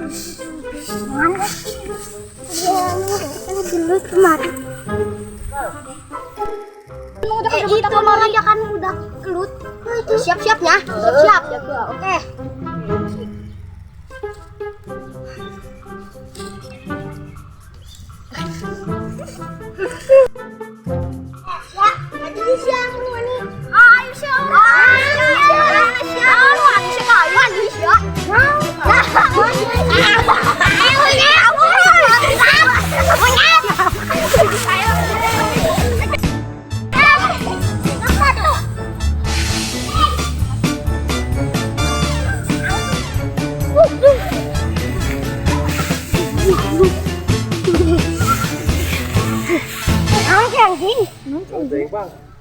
Mana sih? Kan gelut kemarin. Itu kemarin ya kan udah gelut. Siap-siapnya. Siap-siap. Oke. Ya, jadi siang ini. Ayo siang. Bang.